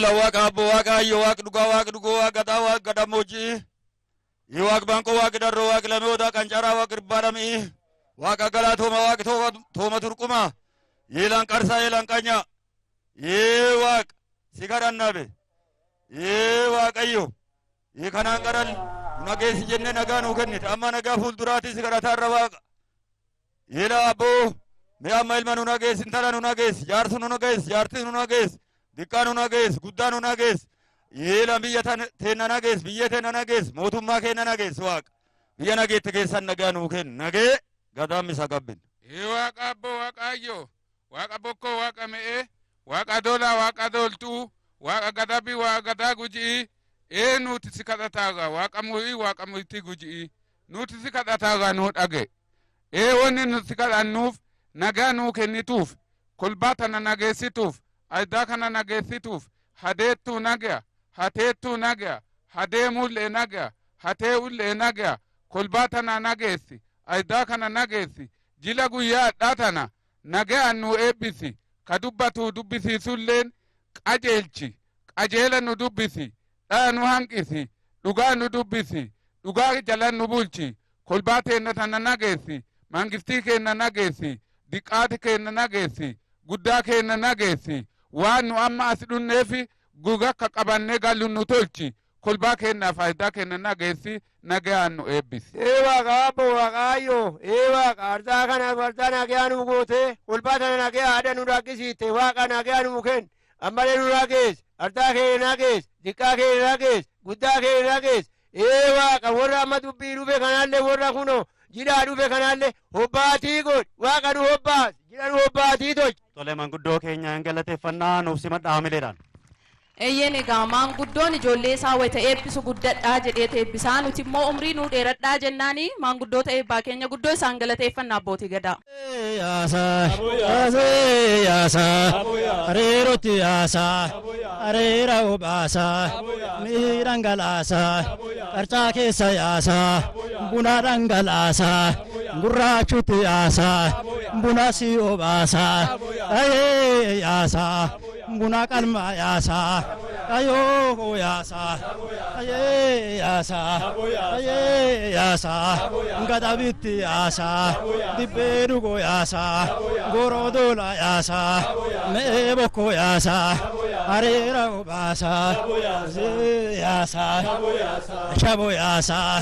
Ila waqa abbo waqa ayyo waqa dhugo waqa taa waqa damoji. Iwaq banko waqa darro waqa lameota kancara waqa barami. Waqa gala waqa thoma turkuma. Yelan karsa yelan kanya. Ye waqa sigaran nabe. Ye waqa ayyo. Ye kanan garal nagesi jenne nagaan ukennit amma nagaa fuulduraati sigaratarra waqa. Yela abbo me amma ilma nu nagees intala nu nagees jaarsu nu nagees jaarti nu nagees dikkaa nu nagees guddaa nu nagees yeela biyya teenna nagees biyya teenna nagees mootummaa keenna nagees waaqa biyya nageette keessan nagaa nuu kennu nagee gadaam isa gabbin. Waaqa abbo waaqayyo waaqa bokkoo waaqa me'ee waaqa doolaa waaqa dooltuu waaqa gadabii waaqa gadaa guji'ii nuti si kadhataagaa waaqa mu'ii waaqa mu'itii guji'ii nuti si kadhataagaa nuu dhage wanni nuti kadhannuuf nagaa nuu kennituuf kolbaa tana nageessituuf aydaa kana nageessituuf hadeettuu nagaya hateettuu nagaya hadeemullee nagaya hatee'ullee nagaya kolbaa tana nageessi aydaa kana nageessi jila guyyaa adhaa tana nagayaan nu eebbisi ka dubbatuu dubbisiisulleen qajeelchi qajeela nu dubbisi dhaa nu hanqisi dhugaa nu dubbisi dhugaa jalan nu bulchi kolbaa teenna tana nageessi mangiftii keenna nageessi diqqaati keenna nageessi guddaa keenna nageessi waan nu amma as dhunneefi gugakka qabannee gallu nu tolchi kolbaa keennaaf faayidaa keenna nageessi nagayaan nu eebbisi. Waaqa abbo waaqayyo waaqa ardaa kana ardaa nagayaa nu goote kolbaa tana nagayaa haadha nu rakkisiite waaqa nagayaa nu kenn ammalee nu nagees ardaa keenya nagees diqqaa keenya nagees guddaa keenya nagees waaqa warra amma dubbii dhufe kanaallee warra kunoo jidhaa dhufe kanaallee hobbaatii godh waaqa nu hobbaas jidha nu hobbaatii tolch. Tole manguddoo keenya galateeffannaa nuuf simadha hamileedhaan. Eeyyeen egaa maanguddoon ijoollee isaa wayita eebbisu guddadhaa jedhee eebbisaa nuti immoo umrii nuu dheeradhaa jennaani maanguddoota eebbaa keenya guddoo isaan galateeffannaa abbootii gadaa. Areeroti yaasaa areera obaasaa miidhaan galaasaa qarcaa keessa yaasaa buna dhangalaasaa gurraachutti yaasaa buna si obaasaa yaasaa buna qalmaa yaasaa ayoo yaasaa yaasaa gadabitti yaasaa dibbee dhugoo yaasaa goroo doolaa yaasaa me'ee bokkoo yaasaa areera obaasaa yaasaa shaboo yaasaa.